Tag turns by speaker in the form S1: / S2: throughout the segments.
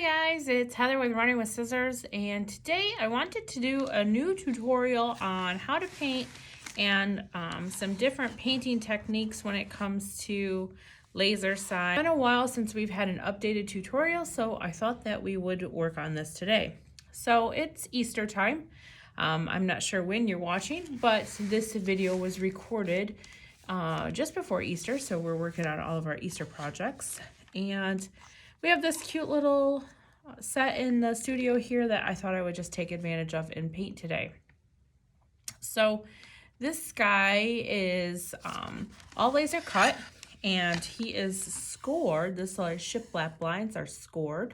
S1: Guys, it's Heather with Running with Scissors, and today I wanted to do a new tutorial on how to paint and some different painting techniques when it comes to laser sign. It's been a while since we've had an updated tutorial, so I thought that we would work on this today. So it's Easter time. I'm not sure when you're watching, but this video was recorded just before Easter, so we're working on all of our Easter projects. And we have this cute little set in the studio here that I thought I would just take advantage of and paint today. So this guy is all laser cut, and he is scored. This shiplap lines are scored,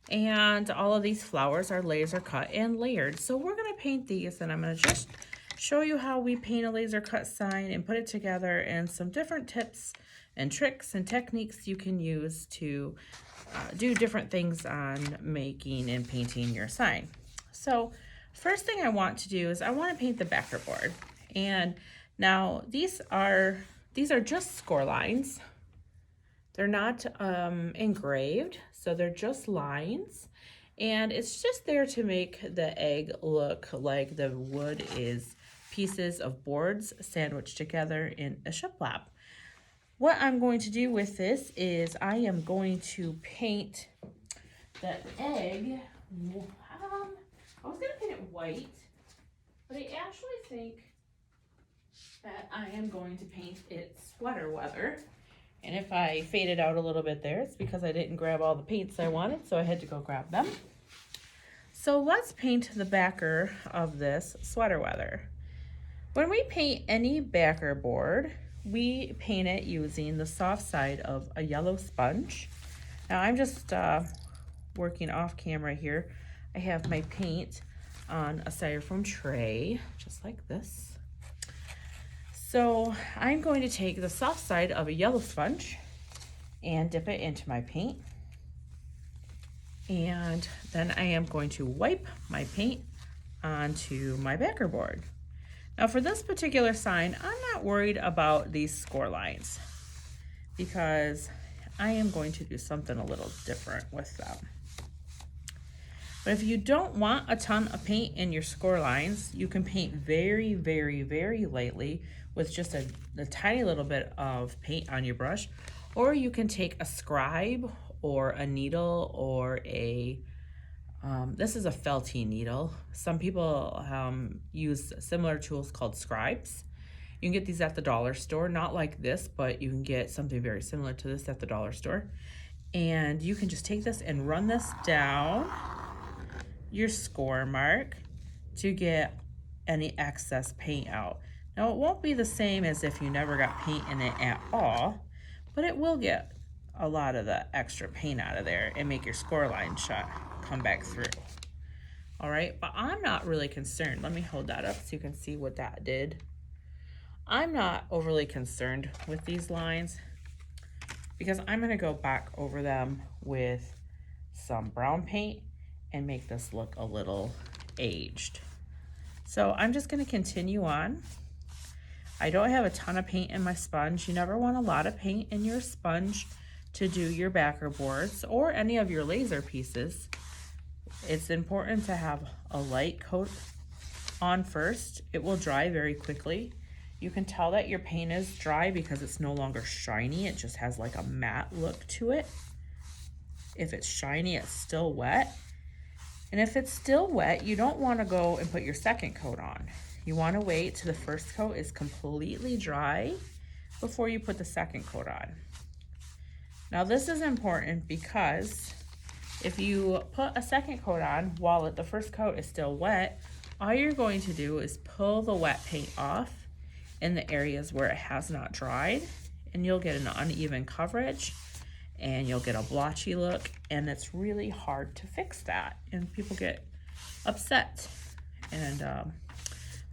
S1: and all of these flowers are laser cut and layered. So we're going to paint these, and I'm going to just show you how we paint a laser cut sign and put it together, and some different tips and tricks and techniques you can use to do different things on making and painting your sign. So first thing I want to do is I want to paint the backer board. And now these are just score lines. They're not engraved, so they're just lines. And it's just there to make the egg look like the wood is pieces of boards sandwiched together in a shiplap. What I'm going to do with this is I am going to paint the egg. I was going to paint it white, but I actually think that I am going to paint it sweater weather. And if I faded out a little bit there, it's because I didn't grab all the paints I wanted, so I had to go grab them. So let's paint the backer of this sweater weather. When we paint any backer board, we paint it using the soft side of a yellow sponge. Now I'm just working off camera here. I have my paint on a styrofoam tray, just like this. So I'm going to take the soft side of a yellow sponge and dip it into my paint. And then I am going to wipe my paint onto my backer board. Now for this particular sign, I'm not worried about these score lines because I am going to do something a little different with them. But if you don't want a ton of paint in your score lines, you can paint very, very, very lightly with just a tiny little bit of paint on your brush, or you can take a scribe or a needle or a this is a felting needle. Some people use similar tools called scribes. You can get these at the dollar store, not like this, but you can get something very similar to this at the dollar store. And you can just take this and run this down your score mark to get any excess paint out. Now it won't be the same as if you never got paint in it at all, but it will get a lot of the extra paint out of there and make your score line come back through. All right, but I'm not really concerned. Let me hold that up so you can see what that did. I'm not overly concerned with these lines because I'm gonna go back over them with some brown paint and make this look a little aged. So I'm just gonna continue on. I don't have a ton of paint in my sponge. You never want a lot of paint in your sponge to do your backer boards or any of your laser pieces. It's important to have a light coat on first. It will dry very quickly. You can tell that your paint is dry because it's no longer shiny. It just has like a matte look to it. If it's shiny, it's still wet. And if it's still wet, you don't want to go and put your second coat on. You want to wait till the first coat is completely dry before you put the second coat on. Now this is important because if you put a second coat on while the first coat is still wet, all you're going to do is pull the wet paint off in the areas where it has not dried, and you'll get an uneven coverage and you'll get a blotchy look, and it's really hard to fix that, and people get upset, and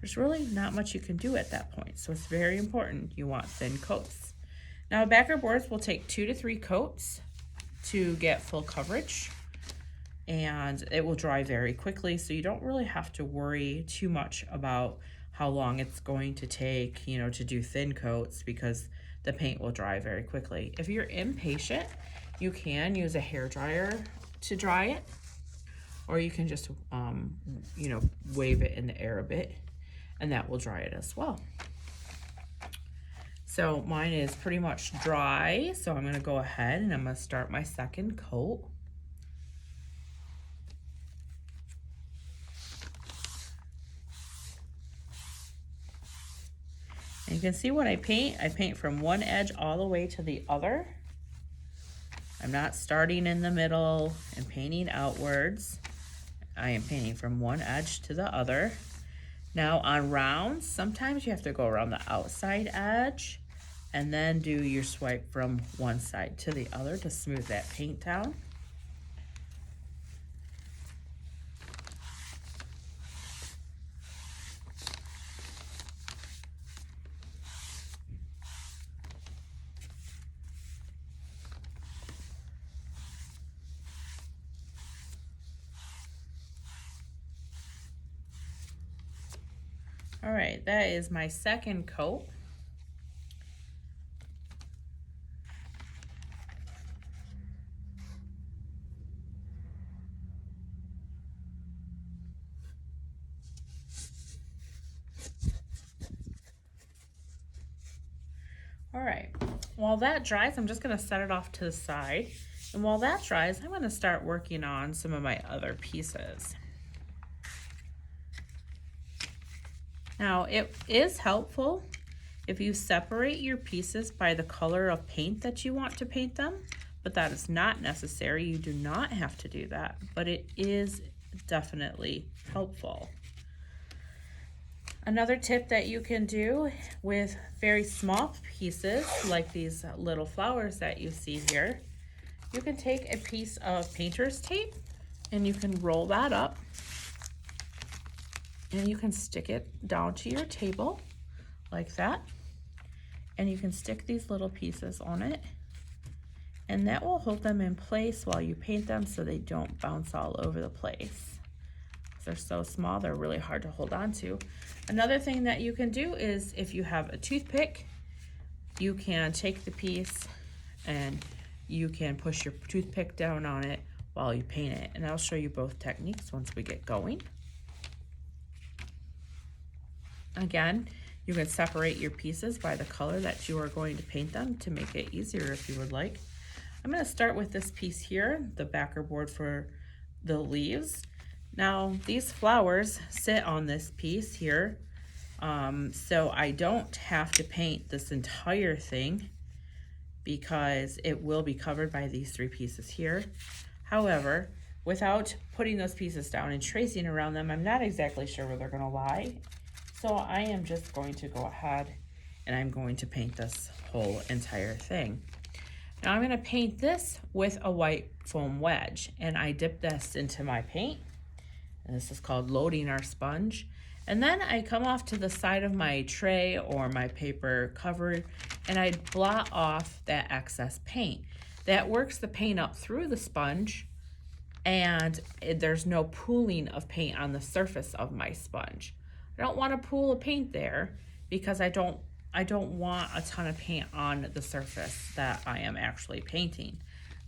S1: there's really not much you can do at that point. So it's very important you want thin coats. Now backer boards will take 2 to 3 coats to get full coverage, and it will dry very quickly, so you don't really have to worry too much about how long it's going to take, to do thin coats, because the paint will dry very quickly. If you're impatient, you can use a hair dryer to dry it, or you can just, you know, wave it in the air a bit, and that will dry it as well. So mine is pretty much dry, so I'm gonna go ahead and I'm gonna start my second coat. And you can see when I paint from one edge all the way to the other. I'm not starting in the middle and painting outwards. I am painting from one edge to the other. Now on rounds, sometimes you have to go around the outside edge and then do your swipe from one side to the other to smooth that paint down. All right, that is my second coat. All right, while that dries, I'm just gonna set it off to the side. And while that dries, I'm gonna start working on some of my other pieces. Now, it is helpful if you separate your pieces by the color of paint that you want to paint them, but that is not necessary. You do not have to do that, but it is definitely helpful. Another tip that you can do with very small pieces, like these little flowers that you see here, you can take a piece of painter's tape and you can roll that up and you can stick it down to your table like that. And you can stick these little pieces on it, and that will hold them in place while you paint them so they don't bounce all over the place. They're so small, they're really hard to hold on to. Another thing that you can do is if you have a toothpick, you can take the piece and you can push your toothpick down on it while you paint it. And I'll show you both techniques once we get going. Again, you can separate your pieces by the color that you are going to paint them to make it easier if you would like. I'm going to start with this piece here, the backer board for the leaves. Now, these flowers sit on this piece here, so I don't have to paint this entire thing because it will be covered by these three pieces here. However, without putting those pieces down and tracing around them, I'm not exactly sure where they're going to lie. So I am just going to go ahead and I'm going to paint this whole entire thing. Now I'm going to paint this with a white foam wedge, and I dip this into my paint. And this is called loading our sponge. And then I come off to the side of my tray or my paper cover and I blot off that excess paint. That works the paint up through the sponge, and there's no pooling of paint on the surface of my sponge. I don't want to pool of paint there because I don't want a ton of paint on the surface that I am actually painting.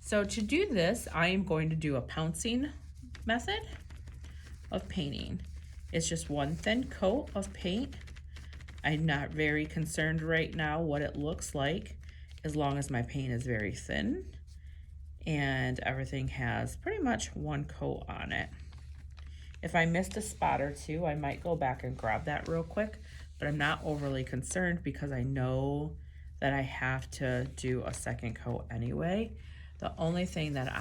S1: So to do this, I am going to do a pouncing method of painting. It's just one thin coat of paint. I'm not very concerned right now what it looks like, as long as my paint is very thin and everything has pretty much one coat on it. If I missed a spot or two, I might go back and grab that real quick, but I'm not overly concerned because I know that I have to do a second coat anyway. The only thing that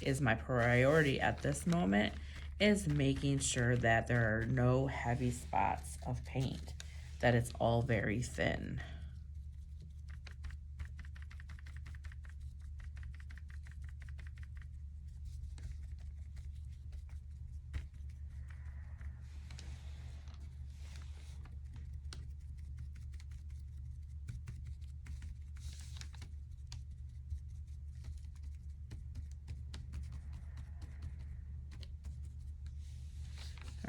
S1: is my priority at this moment is making sure that there are no heavy spots of paint, that it's all very thin.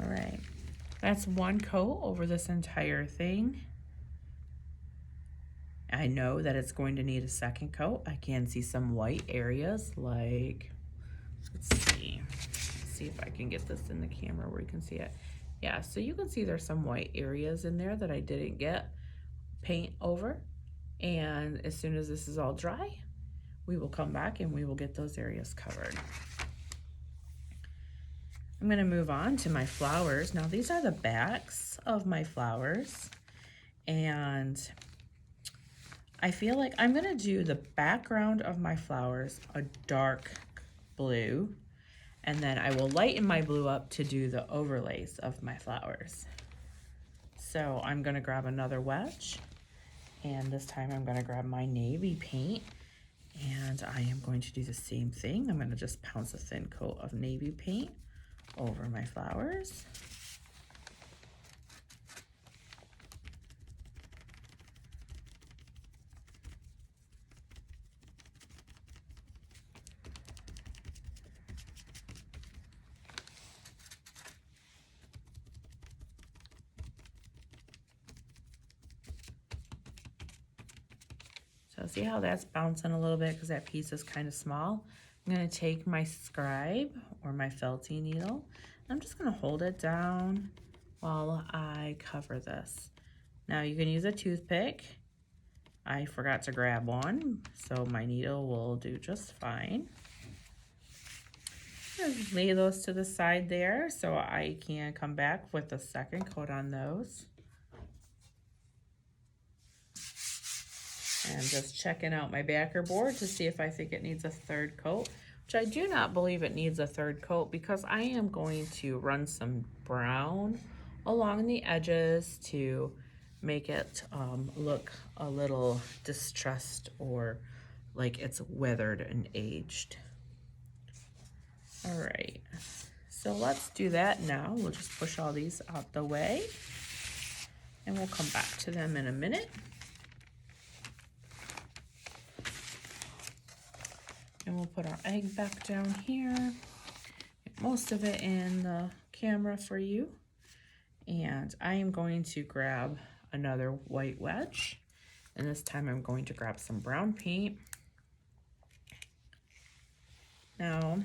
S1: All right, that's one coat over this entire thing. I know that it's going to need a second coat. I can see some white areas like Let's see if I can get this in the camera where you can see it. Yeah, so you can see there's some white areas in there that I didn't get paint over. And as soon as this is all dry, we will come back and we will get those areas covered. I'm going to move on to my flowers. Now these are the backs of my flowers, and I feel like I'm going to do the background of my flowers a dark blue, and then I will lighten my blue up to do the overlays of my flowers. So I'm going to grab another wedge, and this time I'm going to grab my navy paint, and I am going to do the same thing. I'm going to just pounce a thin coat of navy paint over my flowers. So see how that's bouncing a little bit because that piece is kind of small. I'm going to take my scribe or my felting needle. I'm just going to hold it down while I cover this. Now you can use a toothpick. I forgot to grab one, so my needle will do just fine. Just lay those to the side there so I can come back with a second coat on those. And just checking out my backer board to see if I think it needs a third coat, which I do not believe it needs a third coat because I am going to run some brown along the edges to make it look a little distressed or like it's weathered and aged. All right, so let's do that now. We'll just push all these out the way and we'll come back to them in a minute. And we'll put our egg back down here. Get most of it in the camera for you. And I am going to grab another white wedge. And this time I'm going to grab some brown paint. Now,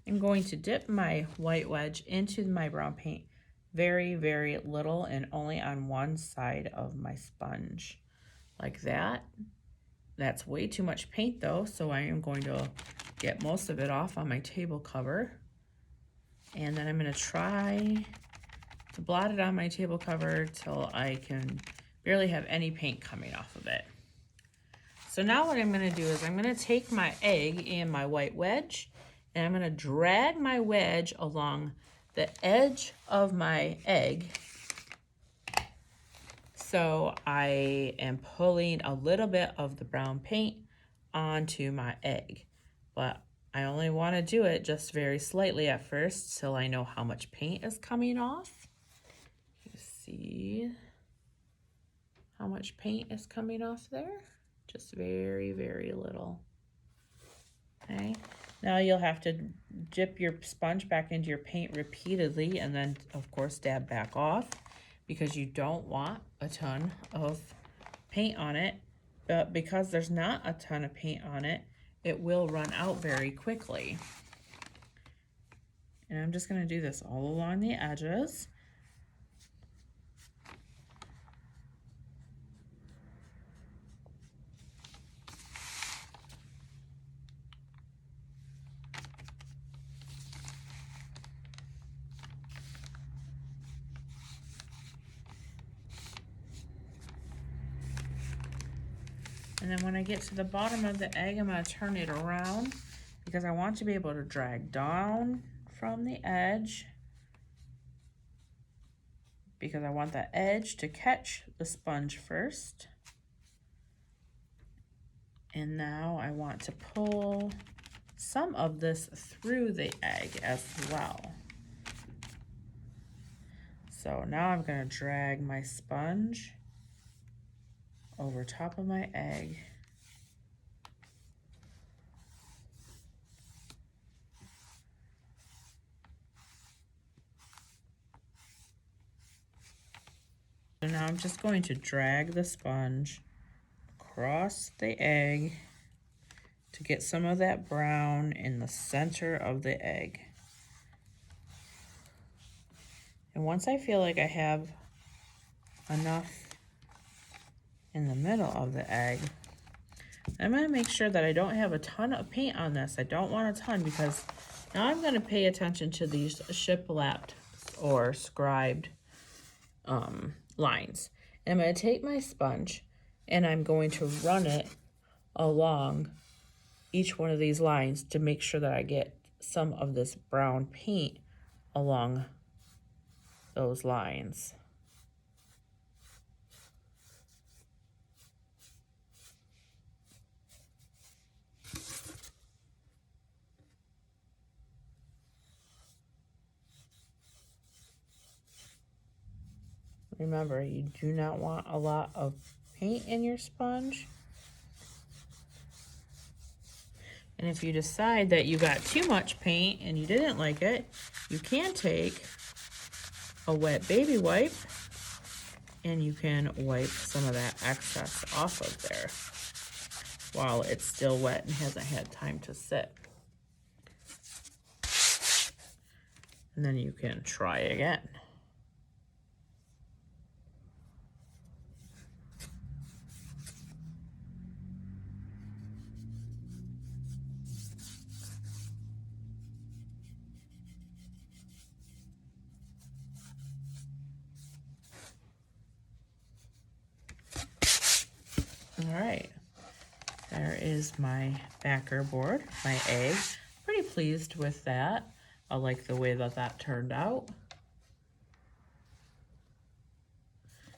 S1: I'm going to dip my white wedge into my brown paint very, very little and only on one side of my sponge. Like that. That's way too much paint though, so I am going to get most of it off on my table cover. And then I'm going to try to blot it on my table cover till I can barely have any paint coming off of it. So now what I'm going to do is I'm going to take my egg and my white wedge, and I'm going to drag my wedge along the edge of my egg. So I am pulling a little bit of the brown paint onto my egg, but I only want to do it just very slightly at first till I know how much paint is coming off. You see how much paint is coming off there? Just very, very little. Okay, now you'll have to dip your sponge back into your paint repeatedly and then of course dab back off, because you don't want a ton of paint on it, but because there's not a ton of paint on it, it will run out very quickly. And I'm just going to do this all along the edges. And then when I get to the bottom of the egg, I'm going to turn it around because I want to be able to drag down from the edge, because I want the edge to catch the sponge first. And now I want to pull some of this through the egg as well. So now I'm going to drag my sponge over top of my egg. So now I'm just going to drag the sponge across the egg to get some of that brown in the center of the egg. And once I feel like I have enough in the middle of the egg, I'm going to make sure that I don't have a ton of paint on this. I don't want a ton because now I'm going to pay attention to these shiplapped or scribed lines. And I'm going to take my sponge and I'm going to run it along each one of these lines to make sure that I get some of this brown paint along those lines. Remember, you do not want a lot of paint in your sponge. And if you decide that you got too much paint and you didn't like it, you can take a wet baby wipe and you can wipe some of that excess off of there while it's still wet and hasn't had time to sit. And then you can try again. All right, there is my backer board, my egg. Pretty pleased with that. I like the way that that turned out.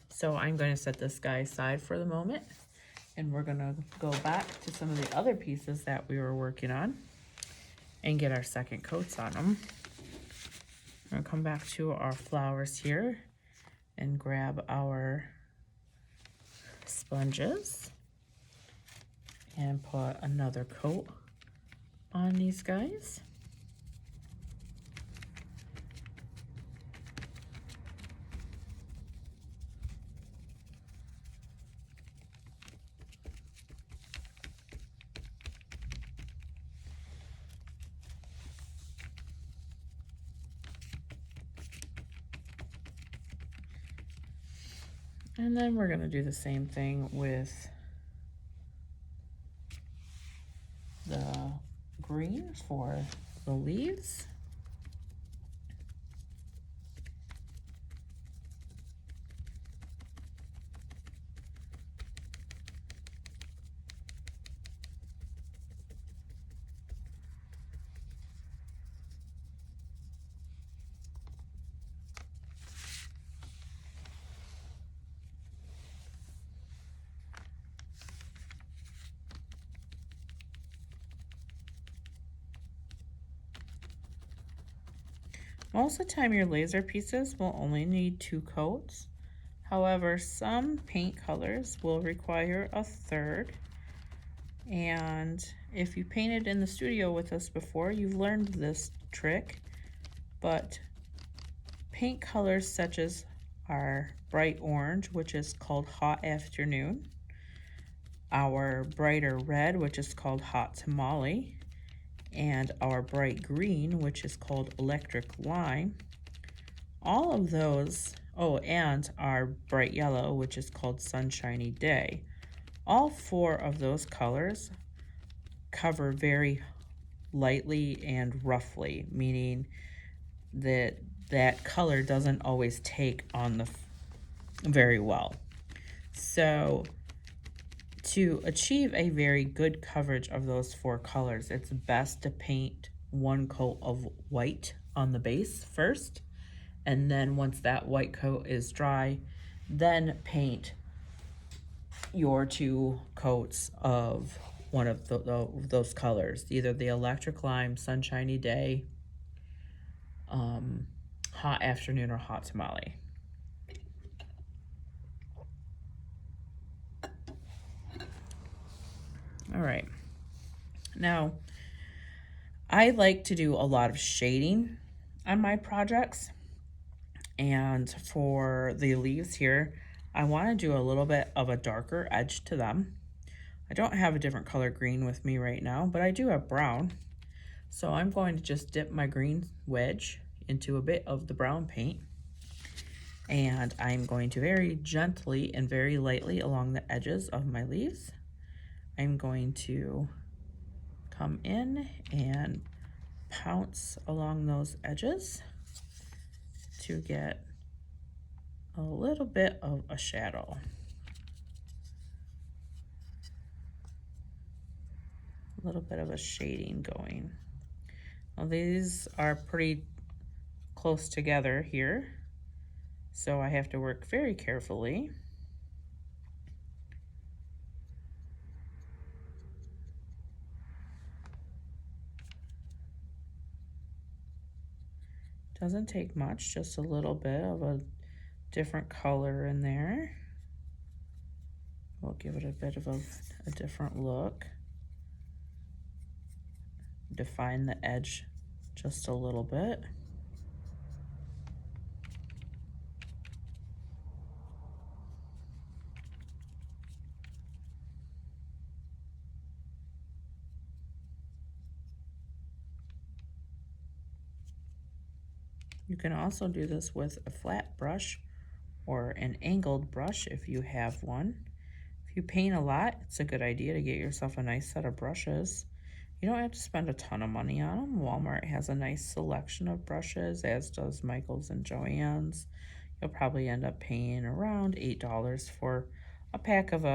S1: So I'm going to set this guy aside for the moment, and we're going to go back to some of the other pieces that we were working on and get our second coats on them. We're going to come back to our flowers here and grab our sponges and put another coat on these guys. And then we're going to do the same thing with the green for the leaves. Most of the time your laser pieces will only need 2 coats. However, some paint colors will require a third. And if you painted in the studio with us before, you've learned this trick. But paint colors such as our bright orange, which is called Hot Afternoon, our brighter red, which is called Hot Tamale, and our bright green, which is called Electric Lime. All of those, oh, and our bright yellow, which is called Sunshiny Day. All 4 of those colors cover very lightly and roughly, meaning that that color doesn't always take on the very well. So to achieve a very good coverage of those 4 colors, it's best to paint 1 coat of white on the base first, and then once that white coat is dry, then paint your 2 coats of one of those colors, either the Electric Lime, Sunshiny Day, Hot Afternoon, or Hot Tamale. All right, now I like to do a lot of shading on my projects, and for the leaves here, I want to do a little bit of a darker edge to them. I don't have a different color green with me right now, but I do have brown. So I'm going to just dip my green wedge into a bit of the brown paint. And I'm going to very gently and very lightly along the edges of my leaves, I'm going to come in and pounce along those edges to get a little bit of a shadow. A little bit of a shading going. Well, these are pretty close together here, so I have to work very carefully. Doesn't take much, just a little bit of a different color in there. We'll give it a bit of a different look. Define the edge just a little bit. You can also do this with a flat brush or an angled brush if you have one. If you paint a lot, it's a good idea to get yourself a nice set of brushes. You don't have to spend a ton of money on them. Walmart has a nice selection of brushes, as does Michael's and Joann's. You'll probably end up paying around $8 for a pack of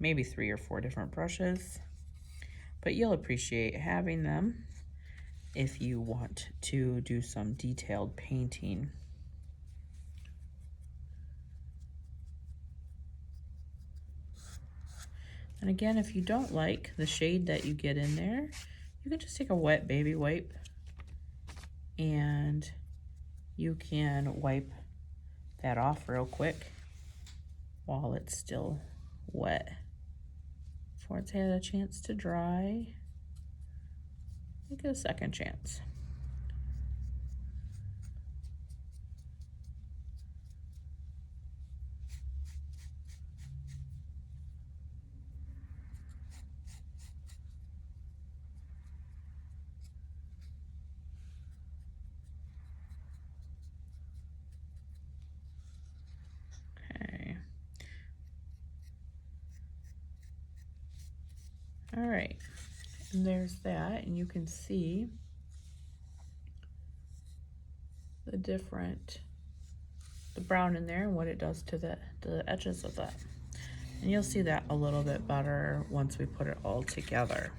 S1: maybe 3 or 4 different brushes. But you'll appreciate having them if you want to do some detailed painting. And again, if you don't like the shade that you get in there, you can just take a wet baby wipe and you can wipe that off real quick while it's still wet before it's had a chance to dry. Give it a second chance. Okay. All right. And there's that, and you can see the brown in there and what it does to the edges of that. And you'll see that a little bit better once we put it all together.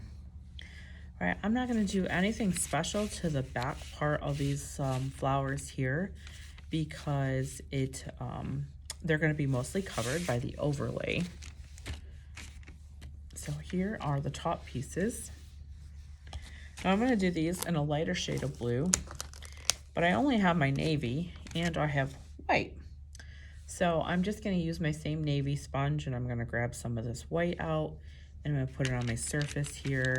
S1: All right, I'm not going to do anything special to the back part of these flowers here because they're going to be mostly covered by the overlay. So here are the top pieces. Now I'm going to do these in a lighter shade of blue, but I only have my navy and I have white. So I'm just going to use my same navy sponge and I'm going to grab some of this white out and I'm going to put it on my surface here.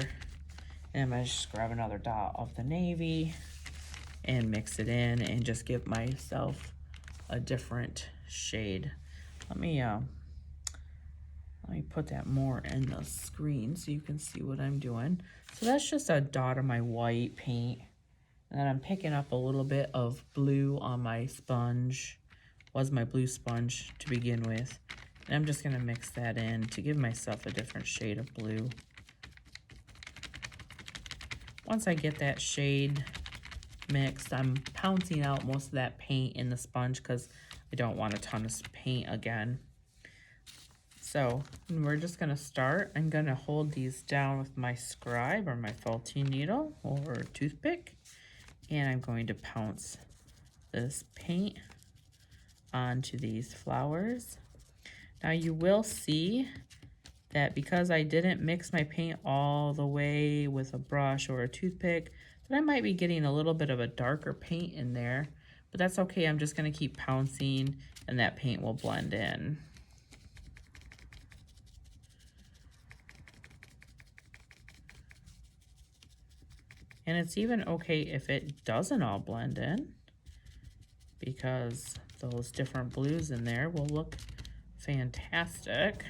S1: And I'm going to just grab another dot of the navy and mix it in and just give myself a different shade. Let me put that more in the screen so you can see what I'm doing. So that's just a dot of my white paint. And then I'm picking up a little bit of blue on my sponge. Was my blue sponge to begin with. And I'm just going to mix that in to give myself a different shade of blue. Once I get that shade mixed, I'm pouncing out most of that paint in the sponge because I don't want a ton of paint again. So we're just going to start. I'm going to hold these down with my scribe or my felting needle or toothpick. And I'm going to pounce this paint onto these flowers. Now you will see that because I didn't mix my paint all the way with a brush or a toothpick, that I might be getting a little bit of a darker paint in there, but that's okay. I'm just going to keep pouncing and that paint will blend in. And it's even okay if it doesn't all blend in because those different blues in there will look fantastic.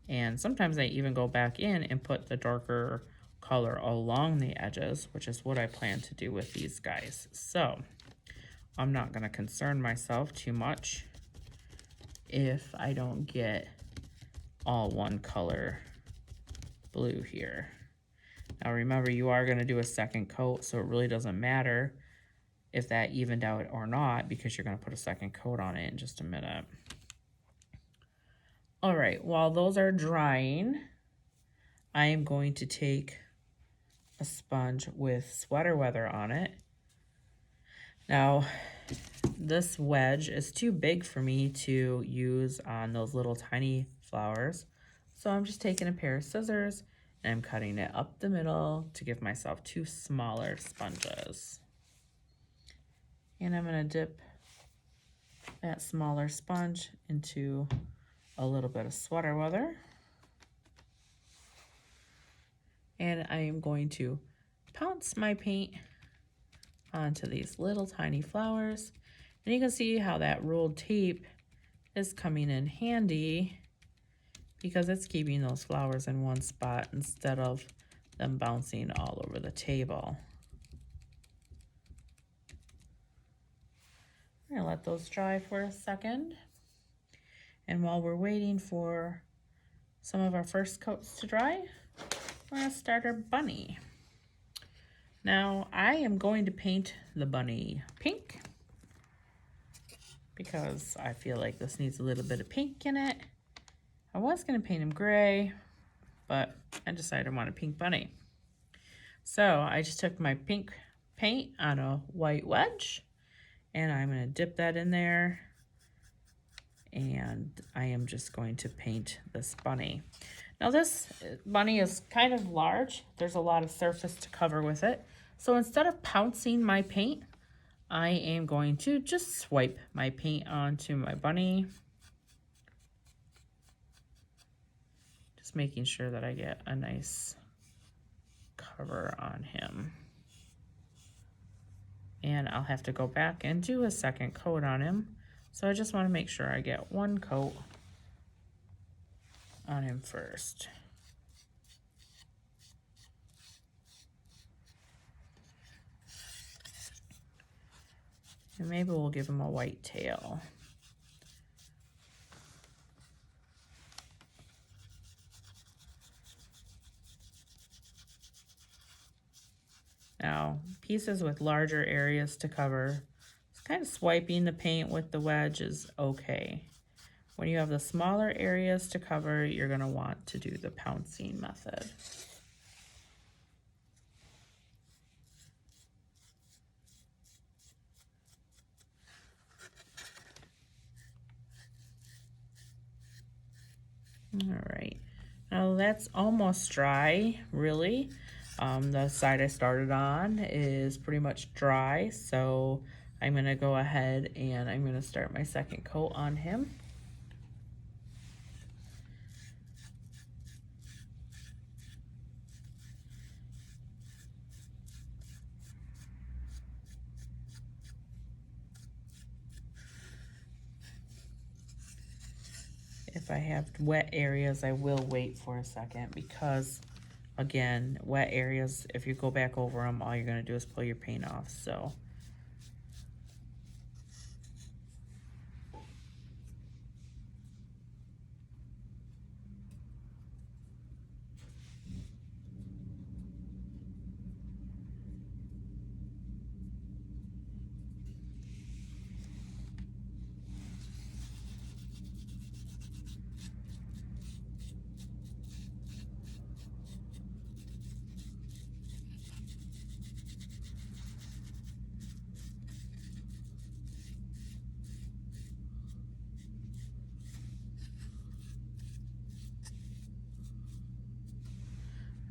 S1: And sometimes I even go back in and put the darker color along the edges, which is what I plan to do with these guys. So I'm not going to concern myself too much if I don't get all one color blue here. Now remember, you are going to do a second coat, so it really doesn't matter if that evened out or not, because you're going to put a second coat on it in just a minute. All right, while those are drying, I am going to take a sponge with sweater weather on it. Now, this wedge is too big for me to use on those little tiny flowers, so I'm just taking a pair of scissors and I'm cutting it up the middle to give myself two smaller sponges. And I'm going to dip that smaller sponge into a little bit of sweater weather. And I am going to pounce my paint onto these little tiny flowers. And you can see how that rolled tape is coming in handy because it's keeping those flowers in one spot instead of them bouncing all over the table. I'm gonna let those dry for a second. And while we're waiting for some of our first coats to dry, we're gonna start our bunny. Now I am going to paint the bunny pink because I feel like this needs a little bit of pink in it. I was gonna paint him gray, but I decided I want a pink bunny. So I just took my pink paint on a white wedge and I'm gonna dip that in there, and I am just going to paint this bunny. Now this bunny is kind of large. There's a lot of surface to cover with it. So instead of pouncing my paint, I am going to just swipe my paint onto my bunny. Just making sure that I get a nice cover on him. And I'll have to go back and do a second coat on him. So I just want to make sure I get one coat on him first. And maybe we'll give him a white tail. Now, pieces with larger areas to cover, kind of swiping the paint with the wedge is okay. When you have the smaller areas to cover, you're going to want to do the pouncing method. All right, now that's almost dry, really. The side I started on is pretty much dry, so I'm going to go ahead and I'm going to start my second coat on him. If I have wet areas, I will wait for a second because, again, wet areas, if you go back over them, all you're going to do is pull your paint off. So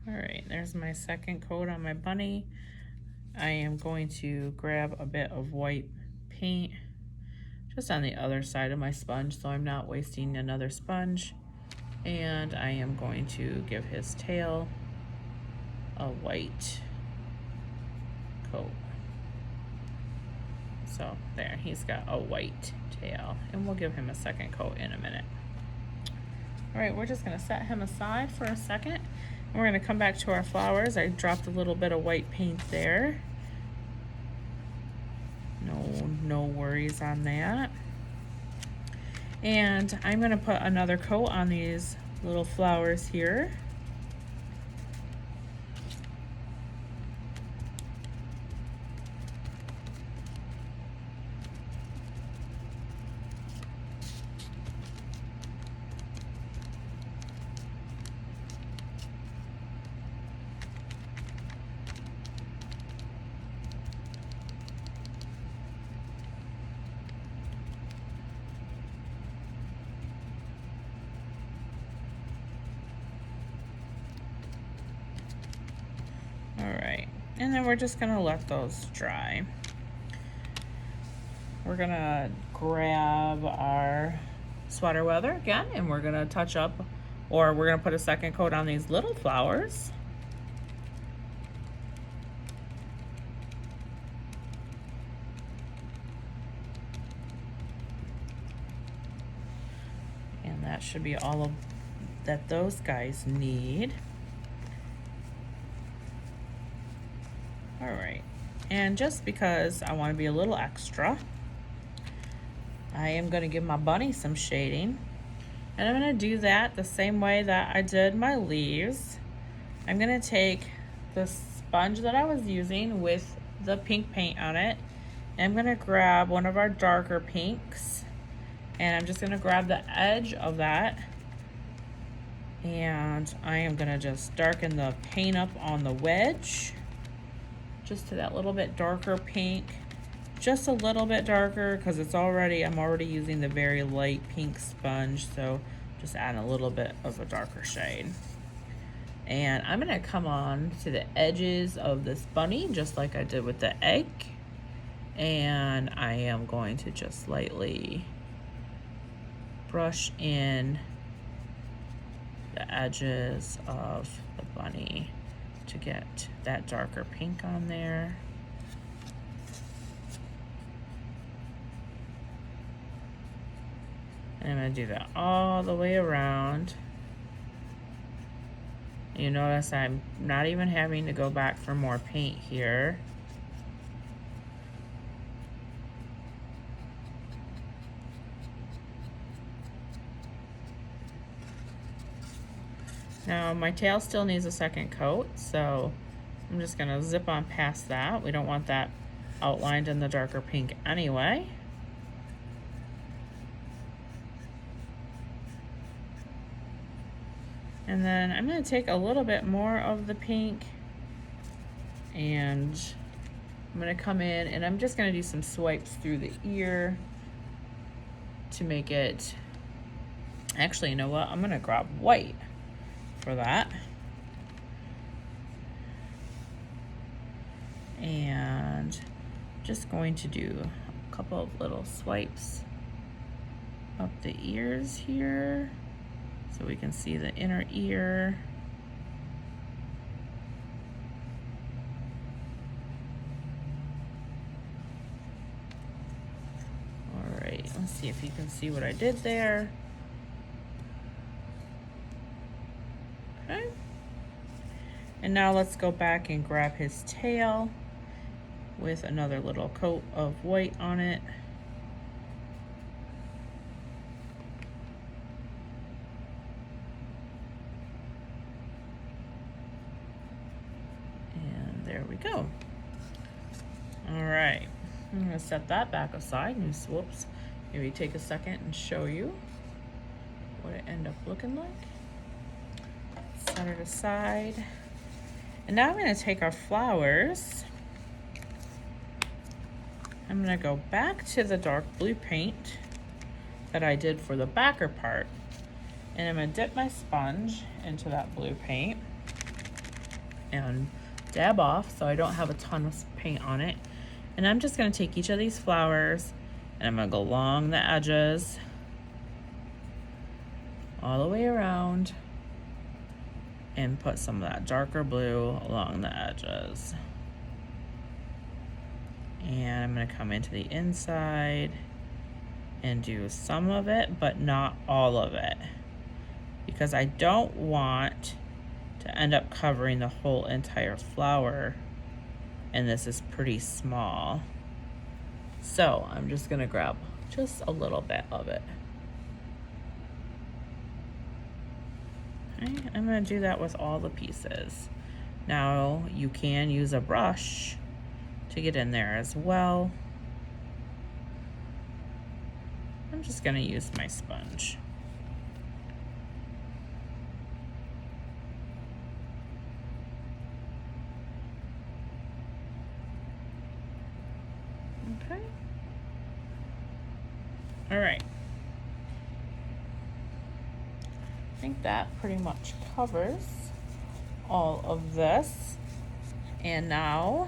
S1: all right, there's my second coat on my bunny. I am going to grab a bit of white paint just on the other side of my sponge so I'm not wasting another sponge. And I am going to give his tail a white coat. So there, he's got a white tail, and we'll give him a second coat in a minute. All right, we're just gonna set him aside for a second. And we're gonna come back to our flowers. I dropped a little bit of white paint there. No worries on that. And I'm gonna put another coat on these little flowers here. All right, and then we're just gonna let those dry. We're gonna grab our sweater weather again, and we're gonna touch up, or we're gonna put a second coat on these little flowers. And that should be all of that those guys need. All right, and just because I want to be a little extra, I am going to give my bunny some shading, and I'm going to do that the same way that I did my leaves. I'm going to take the sponge that I was using with the pink paint on it, and I'm going to grab one of our darker pinks, and I'm just going to grab the edge of that, and I am going to just darken the paint up on the wedge just to that little bit darker pink, just a little bit darker, because I'm already using the very light pink sponge, so just add a little bit of a darker shade. And I'm gonna come on to the edges of this bunny just like I did with the egg, and I am going to just lightly brush in the edges of the bunny to get that darker pink on there. And I'm gonna do that all the way around. You notice I'm not even having to go back for more paint here. Now my tail still needs a second coat, so I'm just gonna zip on past that. We don't want that outlined in the darker pink anyway. And then I'm gonna take a little bit more of the pink, and I'm gonna come in and I'm just gonna do some swipes through the ear to make it, actually, you know what? I'm gonna grab white for that. And just going to do a couple of little swipes up the ears here so we can see the inner ear. All right, let's see if you can see what I did there. Okay. And now let's go back and grab his tail with another little coat of white on it. And there we go. All right, I'm gonna set that back aside and whoops, maybe take a second and show you what it ended up looking like. Set it aside. And now I'm going to take our flowers. I'm going to go back to the dark blue paint that I did for the backer part. And I'm going to dip my sponge into that blue paint and dab off so I don't have a ton of paint on it. And I'm just going to take each of these flowers and I'm going to go along the edges all the way around and put some of that darker blue along the edges. And I'm gonna come into the inside and do some of it, but not all of it, because I don't want to end up covering the whole entire flower, and this is pretty small. So I'm just gonna grab just a little bit of it. Okay, I'm gonna do that with all the pieces. Now you can use a brush to get in there as well. I'm just gonna use my sponge. Okay. All right. I think that pretty much covers all of this. And now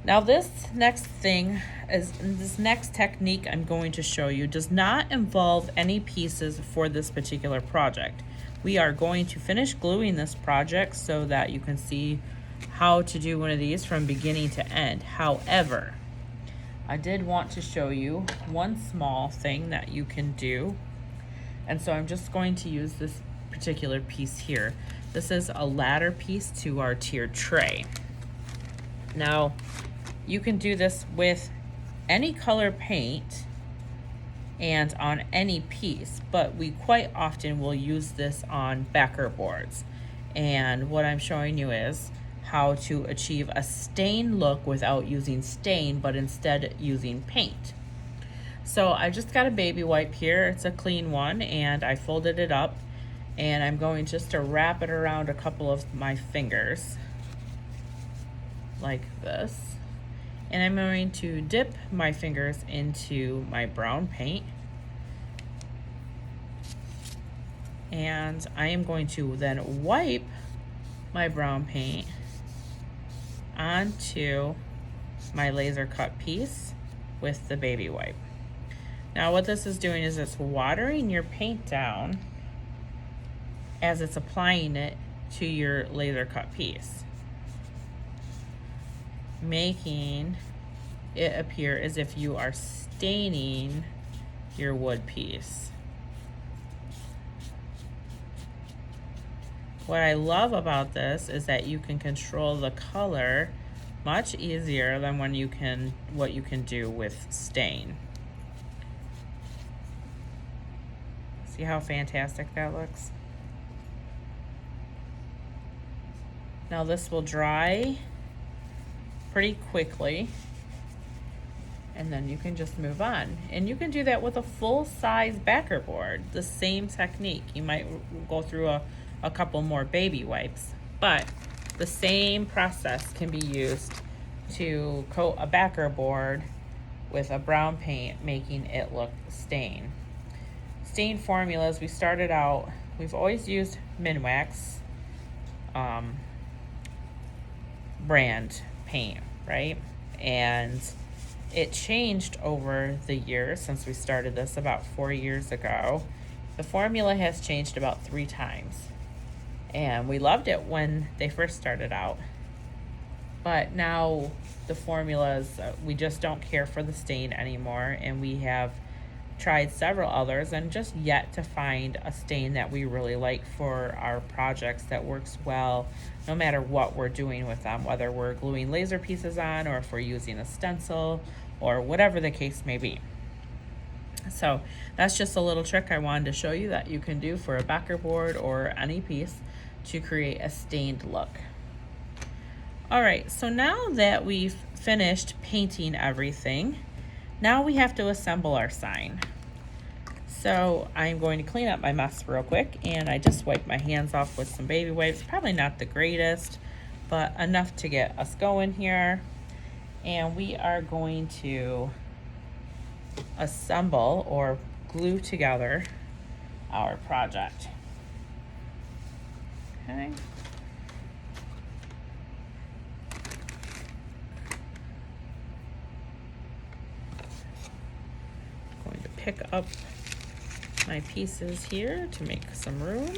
S1: this next thing is, this next technique I'm going to show you does not involve any pieces for this particular project. We are going to finish gluing this project so that you can see how to do one of these from beginning to end. However, I did want to show you one small thing that you can do. And so I'm just going to use this particular piece here. This is a ladder piece to our tiered tray. Now, you can do this with any color paint and on any piece, but we quite often will use this on backer boards. And what I'm showing you is how to achieve a stain look without using stain, but instead using paint. So I just got a baby wipe here. It's a clean one, and I folded it up, and I'm going just to wrap it around a couple of my fingers like this. And I'm going to dip my fingers into my brown paint. And I am going to then wipe my brown paint onto my laser cut piece with the baby wipe. Now what this is doing is it's watering your paint down as it's applying it to your laser cut piece, making it appear as if you are staining your wood piece. What I love about this is that you can control the color much easier than what you can do with stain. See how fantastic that looks? Now this will dry pretty quickly, and then you can just move on. And you can do that with a full-size backer board, the same technique. You might go through a couple more baby wipes, but the same process can be used to coat a backer board with a brown paint, making it look stained. Stain formulas, we started out, we've always used Minwax brand paint, right? And it changed over the years since we started this about 4 years ago. The formula has changed about 3 times. And we loved it when they first started out. But now the formulas, we just don't care for the stain anymore. And we have tried several others and just yet to find a stain that we really like for our projects that works well no matter what we're doing with them, whether we're gluing laser pieces on or if we're using a stencil or whatever the case may be. So that's just a little trick I wanted to show you that you can do for a backer board or any piece to create a stained look. All right, so now that we've finished painting everything, now we have to assemble our sign. So I'm going to clean up my mess real quick, and I just wiped my hands off with some baby wipes. Probably not the greatest, but enough to get us going here. And we are going to assemble or glue together our project. Okay. Going to pick up my pieces here to make some room.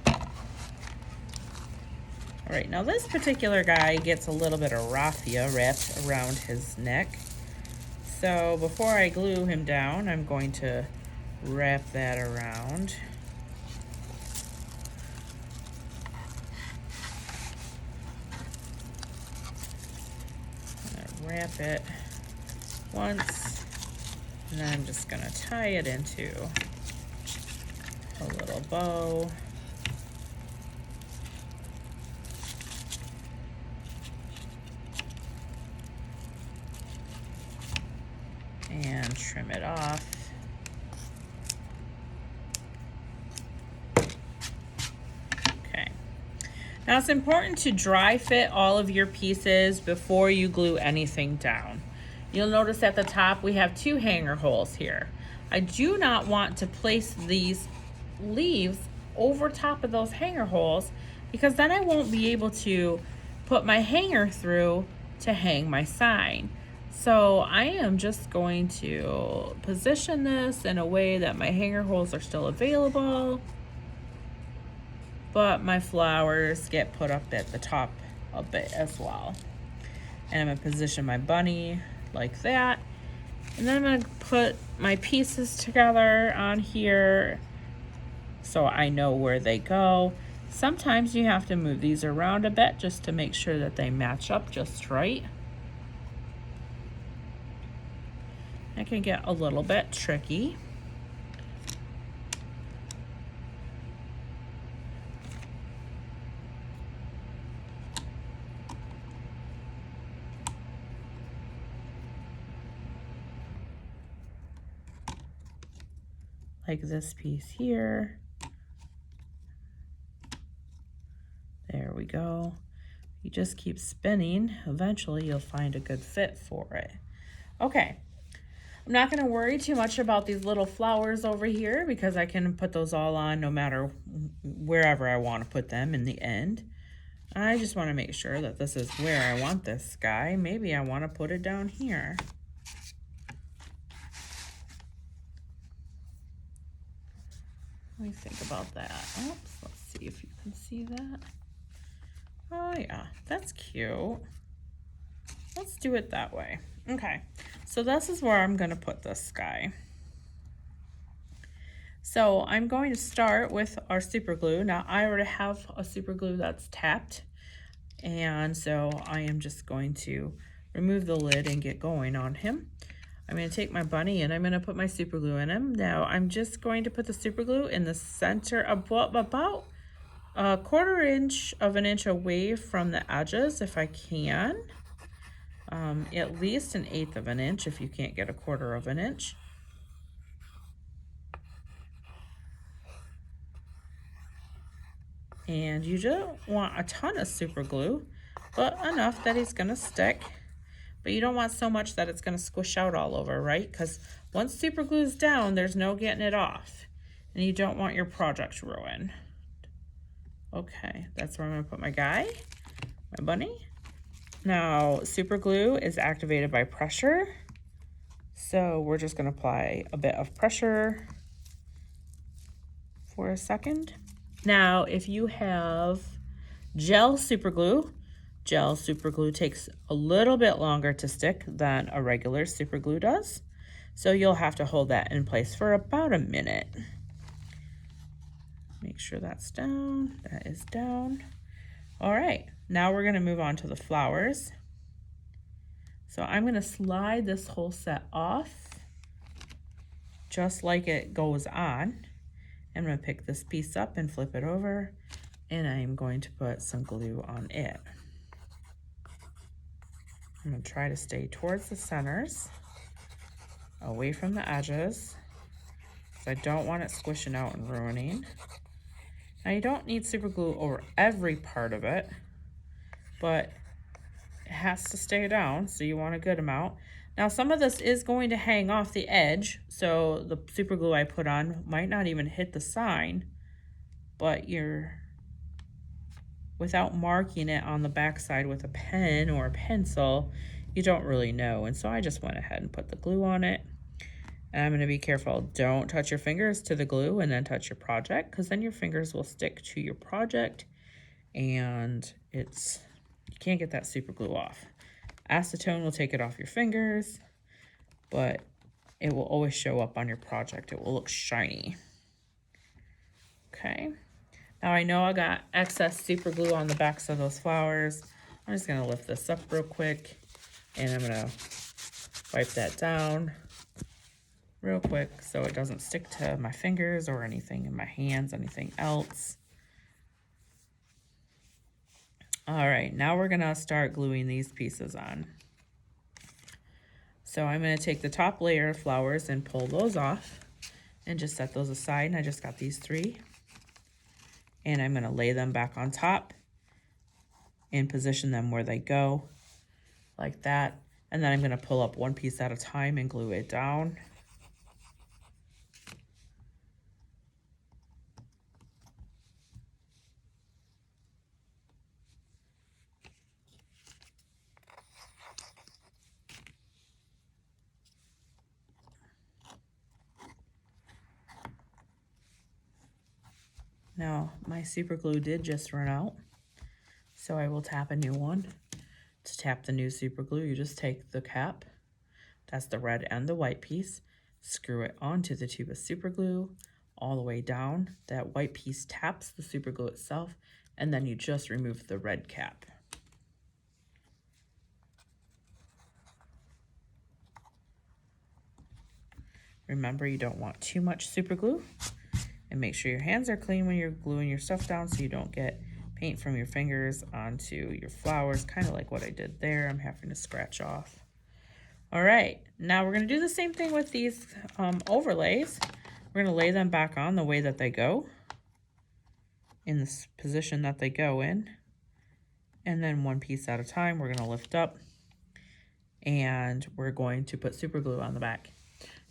S1: All right, now this particular guy gets a little bit of raffia wrapped around his neck. So before I glue him down, I'm going to wrap that around. Wrap it once, and then I'm just gonna tie it into a little bow. And trim it off. Okay. Now it's important to dry fit all of your pieces before you glue anything down. You'll notice at the top we have 2 hanger holes here. I do not want to place these leaves over top of those hanger holes because then I won't be able to put my hanger through to hang my sign. So I am just going to position this in a way that my hanger holes are still available, but my flowers get put up at the top of it as well. And I'm gonna position my bunny like that. And then I'm gonna put my pieces together on here so I know where they go. Sometimes you have to move these around a bit just to make sure that they match up just right. It can get a little bit tricky. Like this piece here. There we go. You just keep spinning. Eventually you'll find a good fit for it. Okay. I'm not going to worry too much about these little flowers over here because I can put those all on no matter wherever I want to put them in the end. I just want to make sure that this is where I want this guy. Maybe I want to put it down here. Let me think about that. Oops, let's see if you can see that. Oh yeah, that's cute. Let's do it that way. Okay, so this is where I'm gonna put this guy. So I'm going to start with our super glue. Now I already have a super glue that's tapped, and so I am just going to remove the lid and get going on him. I'm going to take my bunny and I'm going to put my super glue in him. Now I'm just going to put the super glue in the center, about a 1/4 inch of an inch away from the edges if I can. At least 1/8 of an inch if you can't get a 1/4 of an inch. And you don't want a ton of super glue, but enough that he's going to stick. But you don't want so much that it's going to squish out all over, right? Because once super glue's down, there's no getting it off. And you don't want your project ruined. Okay, that's where I'm going to put my guy, my bunny. Now, super glue is activated by pressure. So we're just going to apply a bit of pressure for a second. Now, if you have gel super glue takes a little bit longer to stick than a regular super glue does. So you'll have to hold that in place for about a minute. Make sure that's down. That is down. All right, now we're gonna move on to the flowers. So I'm gonna slide this whole set off just like it goes on. I'm gonna pick this piece up and flip it over, and I'm going to put some glue on it. I'm gonna try to stay towards the centers, away from the edges, because I don't want it squishing out and ruining. Now you don't need super glue over every part of it, but it has to stay down, so you want a good amount. Now some of this is going to hang off the edge, so the super glue I put on might not even hit the sign, but without marking it on the backside with a pen or a pencil, you don't really know. And so I just went ahead and put the glue on it. And I'm gonna be careful, don't touch your fingers to the glue and then touch your project, because then your fingers will stick to your project and you can't get that super glue off. Acetone will take it off your fingers. but it will always show up on your project. It will look shiny. Okay. Now I know I got excess super glue on the backs of those flowers. I'm just gonna lift this up real quick and I'm gonna wipe that down real quick so it doesn't stick to my fingers or anything in my hands, anything else. All right, now we're gonna start gluing these pieces on. So I'm gonna take the top layer of flowers and pull those off and just set those aside. And I just got these 3. And I'm gonna lay them back on top and position them where they go, like that. And then I'm gonna pull up one piece at a time and glue it down. Now, my super glue did just run out, so I will tap a new one. To tap the new super glue, you just take the cap, that's the red and the white piece, screw it onto the tube of super glue all the way down. That white piece taps the super glue itself, and then you just remove the red cap. Remember, you don't want too much super glue. And make sure your hands are clean when you're gluing your stuff down so you don't get paint from your fingers onto your flowers, kind of like what I did there. I'm having to scratch off. All right, now we're gonna do the same thing with these overlays. We're gonna lay them back on the way that they go, in this position that they go in. And then one piece at a time, we're gonna lift up and we're going to put super glue on the back.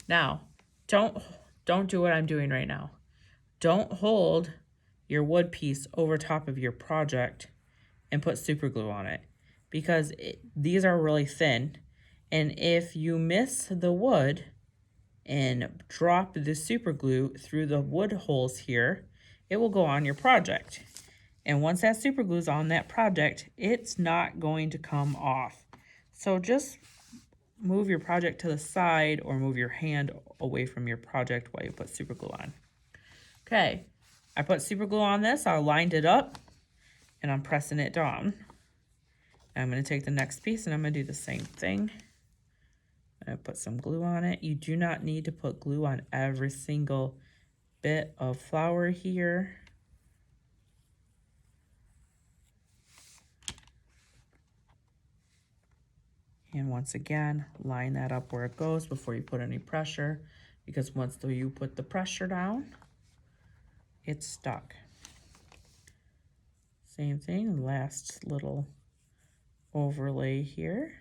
S1: Now, don't do what I'm doing right now. Don't hold your wood piece over top of your project and put super glue on it, because these are really thin. And if you miss the wood and drop the super glue through the wood holes here, it will go on your project. And once that super glue is on that project, it's not going to come off. So just move your project to the side or move your hand away from your project while you put super glue on. Okay, I put super glue on this, I lined it up, and I'm pressing it down. I'm gonna take the next piece and I'm gonna do the same thing. I'm gonna put some glue on it. You do not need to put glue on every single bit of flower here. And once again, line that up where it goes before you put any pressure, because once you put the pressure down, it's stuck. Same thing, last little overlay here.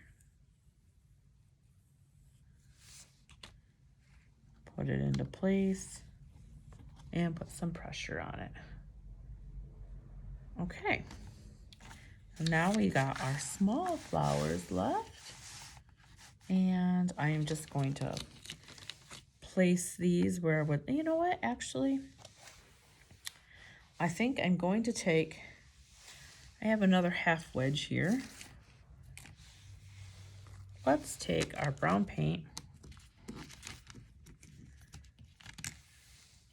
S1: Put it into place and put some pressure on it. Okay, and now we got our small flowers left. And I am just going to place these where I would, you know what, actually, I think I'm going to take, I have another half wedge here. Let's take our brown paint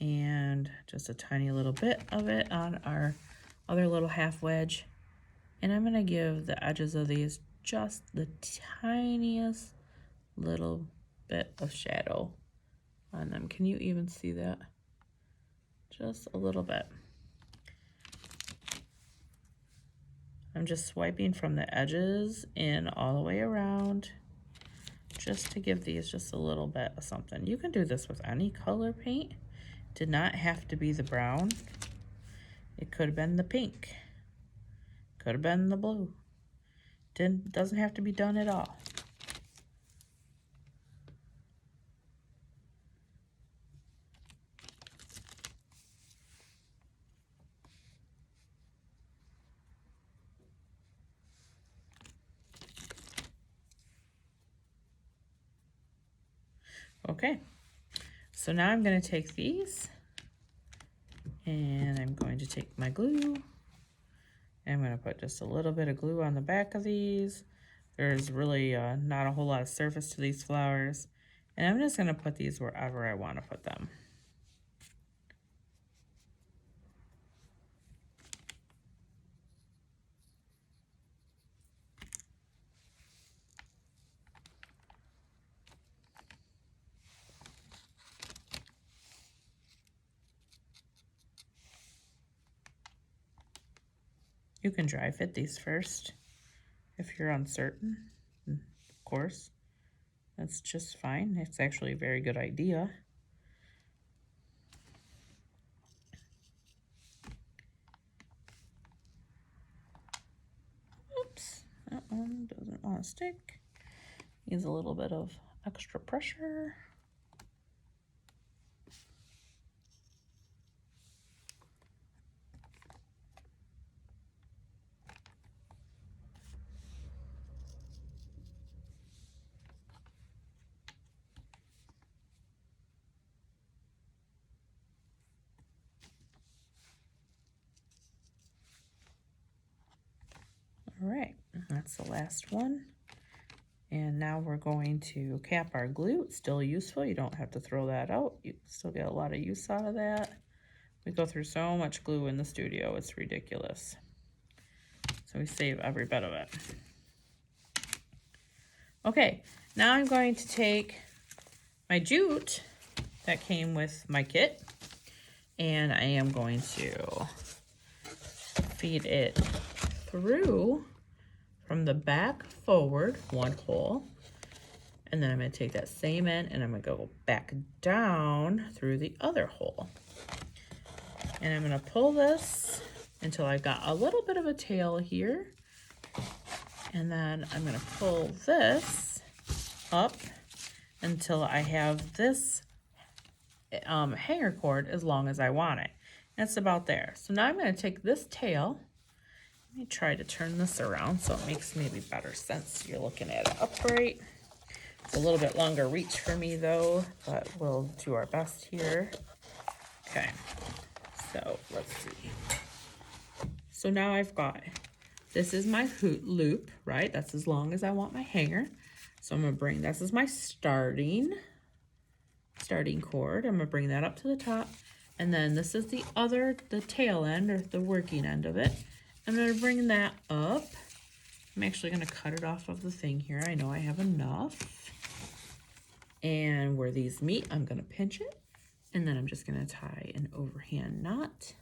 S1: and just a tiny little bit of it on our other little half wedge. And I'm gonna give the edges of these just the tiniest little bit of shadow on them. Can you even see that? Just a little bit. I'm just swiping from the edges in all the way around, just to give these just a little bit of something. You can do this with any color paint. Did not have to be the brown. It could have been the pink. Could have been the blue. Doesn't have to be done at all. Okay, so now I'm going to take these and I'm going to take my glue. And I'm going to put just a little bit of glue on the back of these. There's really not a whole lot of surface to these flowers. And I'm just gonna put these wherever I wanna put them. You can dry fit these first if you're uncertain, of course. That's just fine. It's actually a very good idea. Oops, that one doesn't want to stick. Needs a little bit of extra pressure. All right, that's the last one. And now we're going to cap our glue. It's still useful. You don't have to throw that out. You still get a lot of use out of that. We go through so much glue in the studio, it's ridiculous. So we save every bit of it. Okay, now I'm going to take my jute that came with my kit, and I am going to feed it through from the back forward, one hole, and then I'm going to take that same end and I'm going to go back down through the other hole. And I'm going to pull this until I got a little bit of a tail here. And then I'm going to pull this up until I have this hanger cord as long as I want it. That's about there. So now I'm going to take this tail. Let me try to turn this around so it makes maybe better sense. You're looking at it upright. It's a little bit longer reach for me though, but we'll do our best here. Okay, so let's see. So now I've got, this is my hoot loop, right? That's as long as I want my hanger. So I'm gonna bring, this is my starting cord. I'm gonna bring that up to the top. And then this is the tail end or the working end of it. I'm gonna bring that up. I'm actually gonna cut it off of the thing here. I know I have enough. And where these meet, I'm gonna pinch it. And then I'm just gonna tie an overhand knot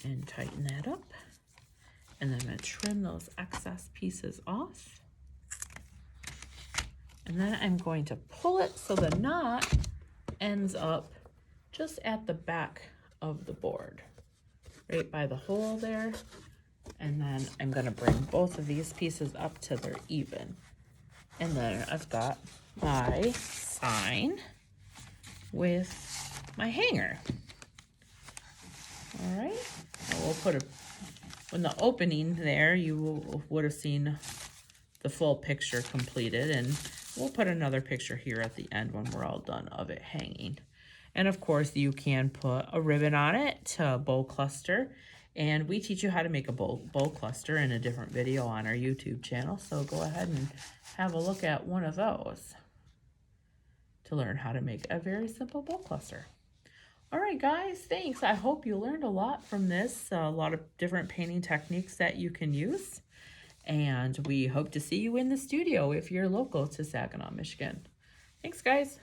S1: and tighten that up. And then I'm gonna trim those excess pieces off. And then I'm going to pull it so the knot ends up just at the back of the board, right by the hole there. And then I'm gonna bring both of these pieces up till they're even. And then I've got my sign with my hanger. All right, and we'll put in the opening there, you would have seen the full picture completed, and we'll put another picture here at the end when we're all done of it hanging. And of course you can put a ribbon on it to bow cluster, and we teach you how to make a bow cluster in a different video on our YouTube channel, so go ahead and have a look at one of those to learn how to make a very simple bow cluster. All right, guys, thanks. I hope you learned a lot from this, a lot of different painting techniques that you can use. And we hope to see you in the studio if you're local to Saginaw, Michigan. Thanks, guys.